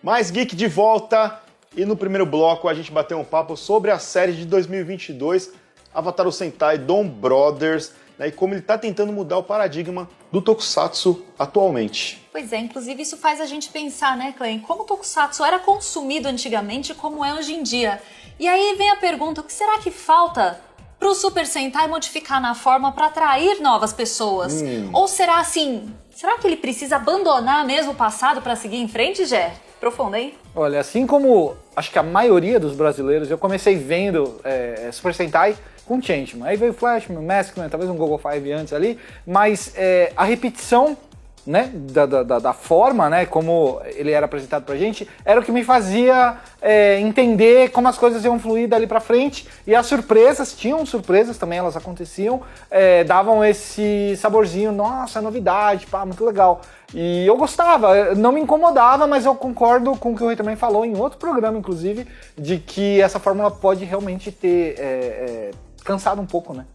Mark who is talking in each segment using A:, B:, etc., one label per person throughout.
A: Mais Geek de volta, e no primeiro bloco a gente bateu um papo sobre a série de 2022, Avatar Sentai Dawn Brothers, né, e como ele está tentando mudar o paradigma do Tokusatsu atualmente.
B: Pois é, inclusive isso faz a gente pensar, né, Clay, como o Tokusatsu era consumido antigamente e como é hoje em dia. E aí vem a pergunta, o que será que falta pro Super Sentai modificar na forma para atrair novas pessoas? Ou será assim, será que ele precisa abandonar mesmo o passado para seguir em frente, Jé? Profundo, hein?
C: Olha, assim como acho que a maioria dos brasileiros, eu comecei vendo Super Sentai com Changeman. Aí veio Flashman, Maskman, talvez um Google Five antes ali, mas a repetição, né, da forma, né, como ele era apresentado pra gente, era o que me fazia entender como as coisas iam fluir dali pra frente, e as surpresas, tinham surpresas também, elas aconteciam, davam esse saborzinho, nossa, novidade, pá, muito legal. E eu gostava, não me incomodava, mas eu concordo com o que o Rui também falou em outro programa, inclusive, de que essa fórmula pode realmente ter cansado um pouco, né?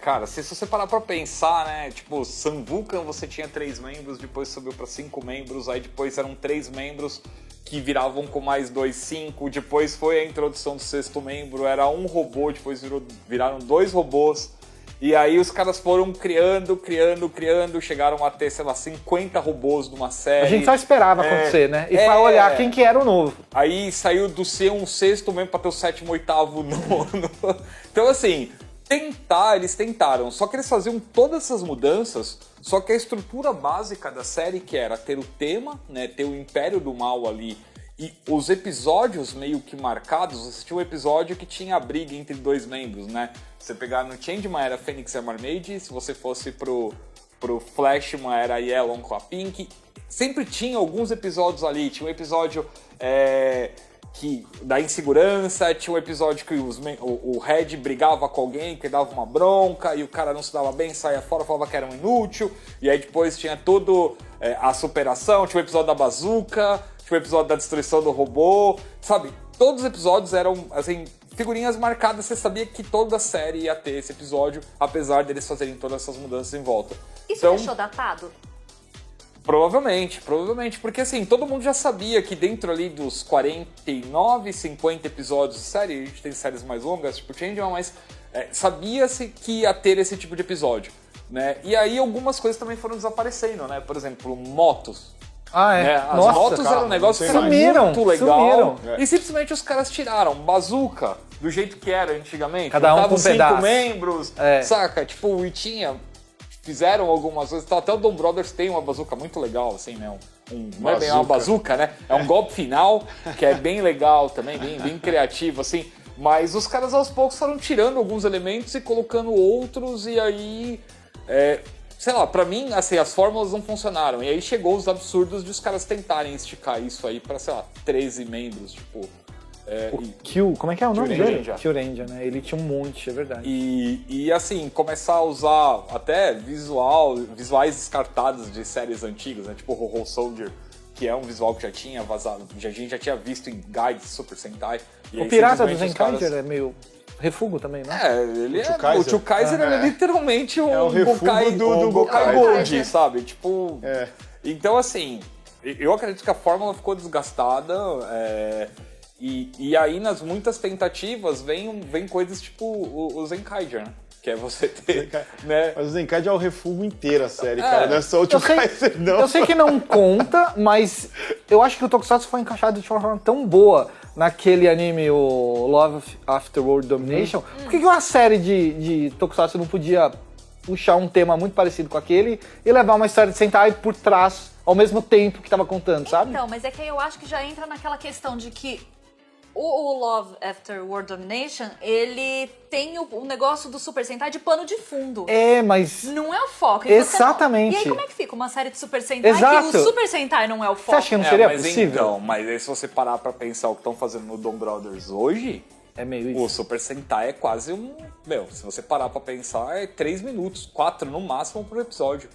D: Cara, se você parar pra pensar, né, tipo, Samvulcan você tinha 3 membros, depois subiu pra 5 membros, aí depois eram 3 membros que viravam com mais 2, 5, depois foi a introdução do 6º membro, era um robô, depois viraram 2 robôs, e aí os caras foram criando, chegaram a ter, sei lá, 50 robôs numa série.
C: A gente só esperava acontecer, né? E pra olhar quem que era o novo.
D: Aí saiu do ser um 6º membro pra ter o 7º, 8º, 9º. Então assim, eles tentaram, só que eles faziam todas essas mudanças, só que a estrutura básica da série, que era ter o tema, né, ter o Império do Mal ali, e os episódios meio que marcados, você tinha um episódio que tinha a briga entre 2 membros, né? Você pegar no Changeman era Fênix e a Mermaid, se você fosse pro Flashman era a Yellow com a Pink, sempre tinha alguns episódios ali, tinha um episódio da insegurança, tinha um episódio que o Red brigava com alguém, que dava uma bronca, e o cara não se dava bem, saia fora, falava que era um inútil, e aí depois tinha toda a superação, tinha o episódio da bazuca, tinha o episódio da destruição do robô, sabe? Todos os episódios eram, assim, figurinhas marcadas, você sabia que toda a série ia ter esse episódio, apesar deles fazerem todas essas mudanças em volta.
B: Isso
D: então,
B: deixou datado?
D: Provavelmente, porque assim, todo mundo já sabia que dentro ali dos 49, 50 episódios de série, a gente tem séries mais longas, tipo Changeman, mas sabia-se que ia ter esse tipo de episódio, né? E aí algumas coisas também foram desaparecendo, né? Por exemplo, motos. Né? As
C: Nossa,
D: motos eram um negócio que era muito legal. E simplesmente os caras tiraram Bazooka do jeito que era antigamente.
C: Cada um com um
D: 5
C: pedaço.
D: membros, saca? Tipo, e tinha... Fizeram algumas coisas, até o Dawn Brothers tem uma bazuca muito legal, assim, né? Não é bem uma bazuca, né? É um golpe final, que é bem legal também, bem criativo, assim. Mas os caras aos poucos foram tirando alguns elementos e colocando outros, e aí... sei lá, pra mim, assim, as fórmulas não funcionaram. E aí chegou os absurdos de os caras tentarem esticar isso aí pra, sei lá, 13 membros, tipo...
C: Como é que é o nome dele?
D: Kyuranger.
C: Kyuranger, né? Ele tinha um monte, é verdade.
D: E assim, começar a usar até visuais descartados de séries antigas, né? Tipo o Ho-Ho Soldier, que é um visual que já tinha vazado, a gente já tinha visto em guides Super Sentai. E
C: o
D: aí,
C: pirata do
D: simplesmente
C: Zenkaiger é meio refugo também, né?
D: O Tio Kaiser é literalmente um
A: o refugo
D: Gokai,
A: do
D: Gokai
A: Gokai.
D: Gold, sabe? Tipo, então assim, eu acredito que a fórmula ficou desgastada, e aí nas muitas tentativas vem coisas tipo o Zenkaiger, né? Que é você ter, né?
A: Mas o Zenkaiger é o refugo inteiro a série, cara. Não é só o Tio Kaiser, não.
C: Eu sei que não conta, mas eu acho que o Tokusatsu foi encaixado de uma forma tão boa naquele anime, o Love After World Domination. Por que uma série de Tokusatsu não podia puxar um tema muito parecido com aquele e levar uma história de Sentai por trás ao mesmo tempo que estava contando, sabe?
B: Então, mas é que aí eu acho que já entra naquela questão de que o Love After World Domination, ele tem o negócio do Super Sentai de pano de fundo.
C: Mas...
B: Não é o foco.
C: Exatamente.
B: E aí como é que fica uma série de Super Sentai
C: Exato.
B: que o Super Sentai não é o foco?
C: Você acha que não seria
D: mas
C: possível?
D: Então, mas aí se você parar pra pensar o que estão fazendo no Dawn Brothers hoje,
C: é meio isso.
D: O Super Sentai é quase um... se você parar pra pensar, é 3 minutos, 4 no máximo por episódio.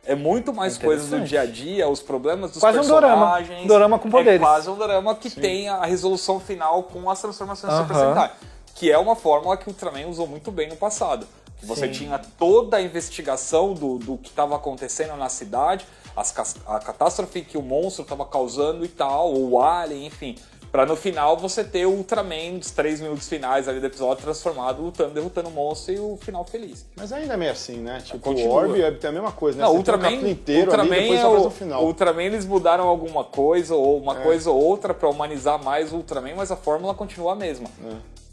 D: É muito mais coisas do dia a dia, os problemas dos
C: quase
D: personagens.
C: Um dorama com poderes.
D: É quase um dorama que tem a resolução final com as transformações do Super Sentai. Que é uma fórmula que o Ultraman usou muito bem no passado. Que você tinha toda a investigação do que estava acontecendo na cidade. a catástrofe que o monstro estava causando e tal, ou o alien, enfim. Pra no final você ter o Ultraman dos 3 minutos finais ali do episódio transformado, lutando, derrotando o monstro e o final feliz.
A: Mas ainda é meio assim, né? Tipo, o
D: Continua.
A: Orb tem a mesma coisa, né?
D: Não,
A: Você
D: Ultraman,
A: tem um capítulo inteiro
D: Ultraman
A: ali, depois
D: é
A: só faz no final.
D: o Ultraman eles mudaram alguma coisa, ou uma coisa ou outra pra humanizar mais o Ultraman, mas a fórmula continua a mesma.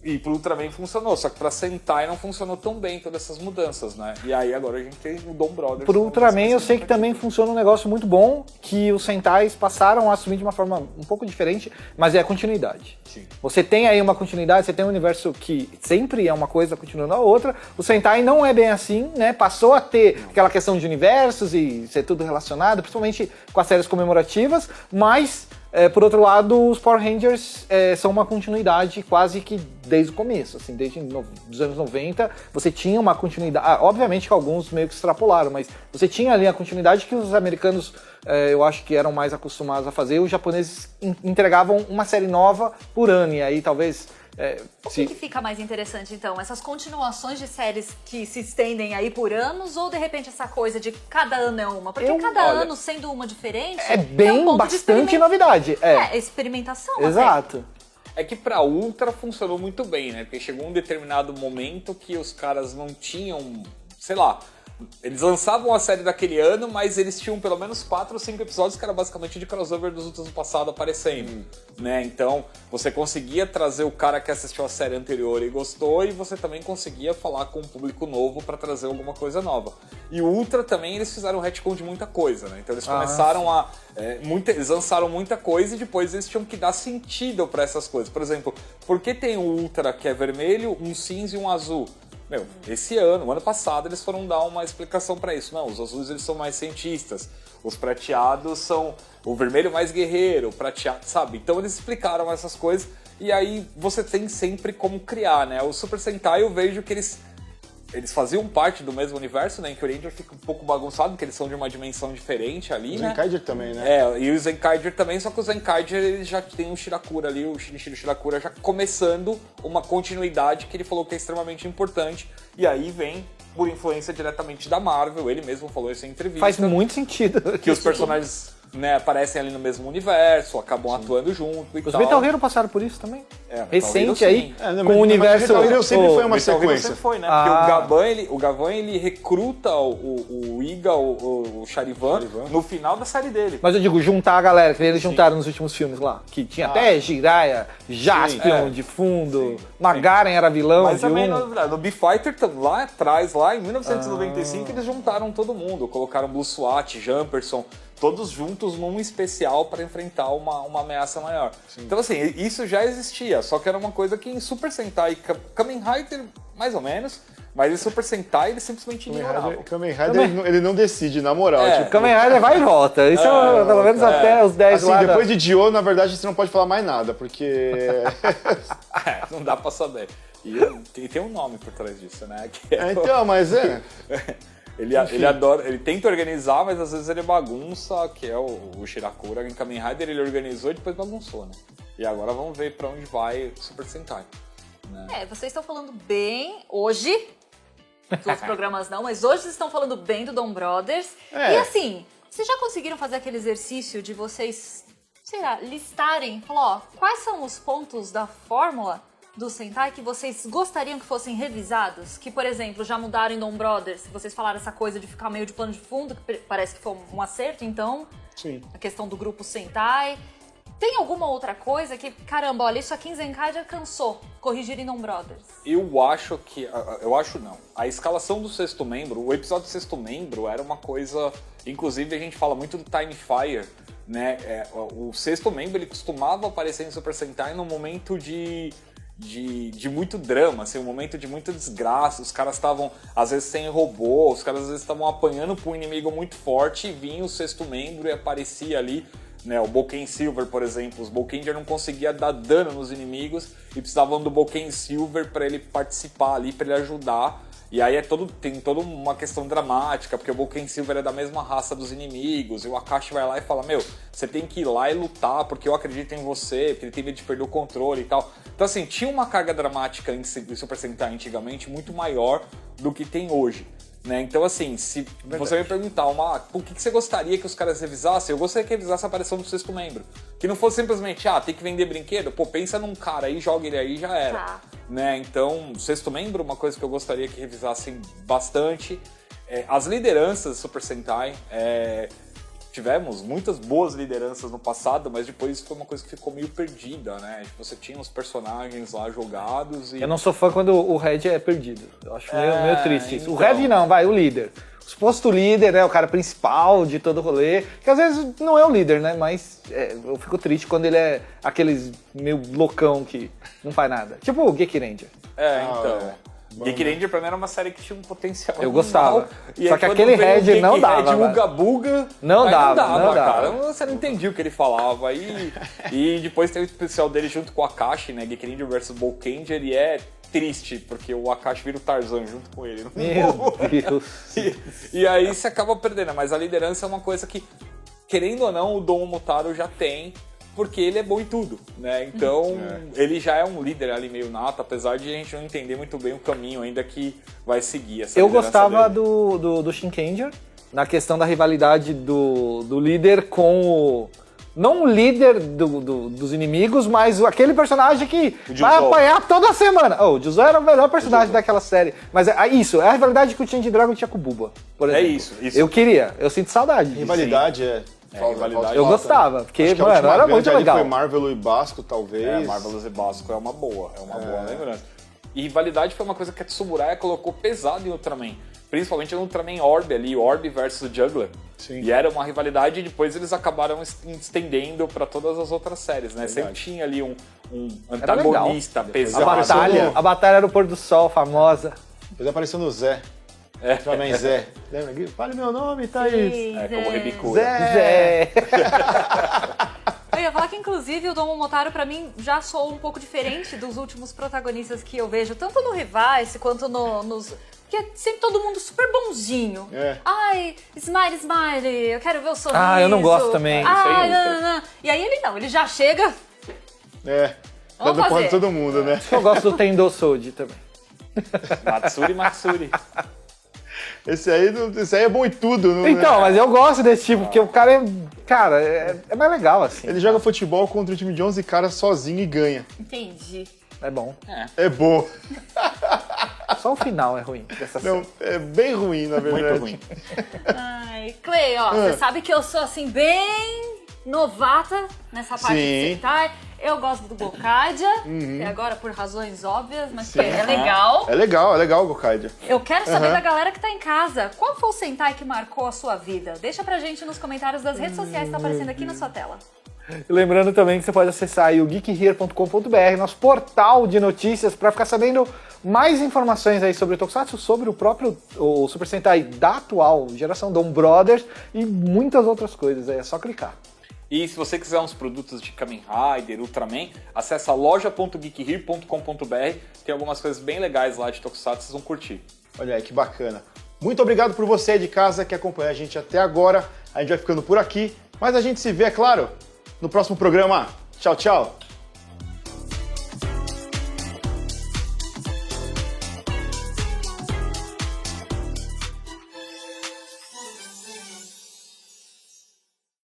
D: E pro Ultraman funcionou, só que pra Sentai não funcionou tão bem todas essas mudanças, né? E aí agora a gente tem o Dom Brothers.
C: Pro Ultraman eu sei que também funciona um negócio muito bom, que os Sentais passaram a assumir de uma forma um pouco diferente, mas é a continuidade.
D: Sim.
C: Você tem aí uma continuidade, você tem um universo que sempre é uma coisa continuando a outra. O Sentai não é bem assim, né? Passou a ter aquela questão de universos e ser tudo relacionado, principalmente com as séries comemorativas, mas... por outro lado, os Power Rangers são uma continuidade quase que desde o começo, assim, desde os anos 90, você tinha uma continuidade, obviamente que alguns meio que extrapolaram, mas você tinha ali a continuidade que os americanos, eu acho que eram mais acostumados a fazer, os japoneses entregavam uma série nova por ano, e aí talvez...
B: O que fica mais interessante, então? Essas continuações de séries que se estendem aí por anos ou, de repente, essa coisa de cada ano é uma? Porque cada ano, sendo uma diferente,
C: é bem
B: um ponto
C: bastante novidade.
B: Experimentação.
C: Exato.
D: É que pra Ultra funcionou muito bem, né? Porque chegou um determinado momento que os caras não tinham, sei lá... Eles lançavam a série daquele ano, mas eles tinham pelo menos 4 ou 5 episódios que era basicamente de crossover dos Ultras do passado aparecendo, né? Então, você conseguia trazer o cara que assistiu a série anterior e gostou, e você também conseguia falar com um público novo pra trazer alguma coisa nova. E o Ultra também, eles fizeram um retcon de muita coisa, né? Então eles começaram eles lançaram muita coisa e depois eles tinham que dar sentido pra essas coisas. Por exemplo, por que tem o Ultra que é vermelho, um cinza e um azul? Esse ano, o ano passado, eles foram dar uma explicação pra isso. Não, os azuis eles são mais cientistas, os prateados são o vermelho mais guerreiro, o prateado, sabe? Então eles explicaram essas coisas e aí você tem sempre como criar, né? O Super Sentai eu vejo que eles faziam parte do mesmo universo, né? Em que o Ranger fica um pouco bagunçado, porque eles são de uma dimensão diferente ali, né?
A: O Zenkaiger também, né?
D: E o Zenkaiger também, só que o Zenkaiger ele já tem o Shirakura ali, o Shinichiro Shirakura já começando uma continuidade que ele falou que é extremamente importante. E aí vem, por influência diretamente da Marvel, ele mesmo falou isso em entrevista.
C: Faz muito sentido.
D: Que os personagens... né, aparecem ali no mesmo universo, acabam atuando junto e
C: Os
D: tal.
C: Metal Hero passaram por isso também. Recente
D: Metal Hero,
C: aí,
D: sim.
C: com o universo...
A: Metal Hero sempre foi uma
D: Metal Hero
A: sequência.
D: sempre foi, né? Porque o Gavan ele recruta o Iga, o Charivan, no final da série dele.
C: Mas eu digo, juntar a galera, que eles juntaram nos últimos filmes lá. Que tinha até Jiraiya, Jaspion de fundo, Magaren era vilão
D: Mas
C: de
D: também
C: um.
D: no B-Fighter, lá atrás, lá em 1995, eles juntaram todo mundo. Colocaram Blue SWAT, Jumperson, todos juntos num especial para enfrentar uma ameaça maior. Sim. Então, assim, isso já existia, só que era uma coisa que em Super Sentai, Kamen Rider, mais ou menos, mas em Super Sentai eles simplesmente ignoravam.
A: Kamen Rider, ele não decide, na moral. Tipo,
C: Kamen Rider vai e volta. Isso pelo menos até os 10
A: assim,
C: lá.
A: Depois de Dio, na verdade, você não pode falar mais nada, porque...
D: não dá pra saber. E tem um nome por trás disso, né? Que
A: então, mas
D: Ele adora, ele tenta organizar, mas às vezes ele bagunça, que é o Shirakura. Em Kamen Rider ele organizou e depois bagunçou, né? E agora vamos ver pra onde vai o Super Sentai. Né?
B: Vocês estão falando bem hoje, os outros programas não, mas hoje vocês estão falando bem do Dom Brothers. E assim, vocês já conseguiram fazer aquele exercício de vocês, sei lá, listarem, falar, quais são os pontos da fórmula do Sentai que vocês gostariam que fossem revisados? Que, por exemplo, já mudaram em Dom Brothers, vocês falaram essa coisa de ficar meio de plano de fundo, que parece que foi um acerto, então,
A: sim.
B: A questão do grupo Sentai. Tem alguma outra coisa que, caramba, olha, isso aqui em Zenkai já cansou, corrigir em Dom Brothers?
D: Eu acho que... Eu acho não. A escalação do sexto membro, o episódio do sexto membro era uma coisa... Inclusive, a gente fala muito do Time Fire, né? O sexto membro, ele costumava aparecer em Super Sentai num momento de muito drama, assim, um momento de muita desgraça. Os caras estavam, às vezes, sem robô, os caras às vezes estavam apanhando por um inimigo muito forte e vinha o sexto membro e aparecia ali, né? O Boken Silver, por exemplo, os Bokenger não conseguia dar dano nos inimigos e precisavam do Boken Silver para ele participar ali, para ele ajudar. E aí tem toda uma questão dramática, porque o Boken Silver é da mesma raça dos inimigos, e o Akashi vai lá e fala, você tem que ir lá e lutar, porque eu acredito em você, porque ele tem medo de perder o controle e tal. Então assim, tinha uma carga dramática em Super Sentai antigamente muito maior do que tem hoje. Né? Então, assim, se você me perguntar o que você gostaria que os caras revisassem, eu gostaria que revisasse a aparição do sexto membro. Que não fosse simplesmente, tem que vender brinquedo, pô, pensa num cara aí, joga ele aí, já era.
B: Tá.
D: Né? Então, sexto membro, uma coisa que eu gostaria que revisassem bastante. As lideranças do Super Sentai, tivemos muitas boas lideranças no passado, mas depois foi uma coisa que ficou meio perdida, né? Tipo, você tinha os personagens lá jogados e...
C: Eu não sou fã quando o Red é perdido. Eu acho meio triste isso.
D: então.
C: O Red não, o líder. O suposto líder, né? O cara principal de todo o rolê. Que às vezes não é o líder, né? Mas eu fico triste quando ele é aqueles meio loucão que não faz nada. Tipo o Geek Ranger.
D: Geek Ranger pra mim era uma série que tinha um potencial.
C: Eu gostava.
D: E
C: só
D: aí,
C: que
D: quando
C: aquele
D: veio o
C: Red não
D: Geek
C: dava,
D: Red
C: velho.
D: Uga Buga,
C: Não
D: aí
C: dava.
D: cara. Você não entendia o que ele falava. E depois tem o especial dele junto com o Akashi, né? Geek Ranger vs Volkanger, e é triste, porque o Akashi vira o Tarzan junto com ele.
C: Meu Deus.
D: E aí você acaba perdendo. Mas a liderança é uma coisa que, querendo ou não, o Dom Momotaro já tem, porque ele é bom em tudo, né? Então, ele já é um líder ali meio nato, apesar de a gente não entender muito bem o caminho ainda que vai seguir essa
C: Eu
D: liderança
C: gostava
D: dele.
C: do Shinkenger, na questão da rivalidade do líder com o... Não o líder dos inimigos, mas aquele personagem que vai apanhar toda semana. O Juzou era o melhor personagem daquela série. Mas é a rivalidade que o Change Dragon tinha com o Buba, por exemplo.
D: isso.
C: Eu sinto saudade.
A: Rivalidade
D: rivalidade.
C: Eu gostava, porque,
A: Acho que a
C: mano,
A: última
C: era
A: grande
C: muito
A: ali
C: legal.
A: foi Marvel e Basco, talvez.
D: Marvelous e Basco é uma boa lembrança. E rivalidade foi uma coisa que a Tsuburaya colocou pesado em Ultraman. Principalmente no Ultraman Orb ali, Orb versus Juggler.
A: Sim.
D: E era uma rivalidade e depois eles acabaram estendendo pra todas as outras séries, né? Sempre tinha ali um antagonista pesado.
C: A batalha era o pôr do sol, famosa.
A: Depois apareceu no Zé. Ultraman Zé. Lembra? Fale meu nome, Thaís.
D: Como Rebicura.
C: Zé.
B: Eu ia falar que, inclusive, o Dom Momotaro, pra mim, já soou um pouco diferente dos últimos protagonistas que eu vejo, tanto no Revice quanto nos... Porque é sempre todo mundo super bonzinho. Ai, smile, eu quero ver o sorriso.
C: Eu não gosto também.
B: Ai, não. E aí ele já chega... Vamos
A: Dando porra de
B: fazer.
A: todo mundo, né?
C: Eu gosto do Tendo Soji também.
D: Matsuri.
A: Esse aí é bom em tudo. Não,
C: Então, mas eu gosto desse tipo, porque o cara é mais legal, assim.
A: Ele joga futebol contra um time de 11 caras sozinho e ganha.
B: Entendi.
C: É bom.
A: É bom.
C: Só o final é ruim dessa
A: Não,
C: série.
A: é bem ruim, na verdade.
D: Muito ruim.
B: Ai, Clay, você sabe que eu sou, assim, bem novata nessa parte de Sentai. Eu gosto do Gokaidia, e agora por razões óbvias, mas que é legal.
A: É legal o Gokaidia.
B: Eu quero saber da galera que tá em casa, qual foi o Sentai que marcou a sua vida? Deixa pra gente nos comentários das redes sociais que tá aparecendo aqui na sua tela.
C: E lembrando também que você pode acessar aí o geekhere.com.br, nosso portal de notícias, para ficar sabendo mais informações aí sobre o Tokusatsu, sobre o Super Sentai da atual geração, Dom Brothers, e muitas outras coisas aí, é só clicar.
D: E se você quiser uns produtos de Kamen Rider, Ultraman, acessa loja.geekhere.com.br. Tem algumas coisas bem legais lá de Tokusatsu, vocês vão curtir.
A: Olha aí, que bacana. Muito obrigado por você aí de casa que acompanha a gente até agora. A gente vai ficando por aqui, mas a gente se vê, é claro, no próximo programa. Tchau, tchau!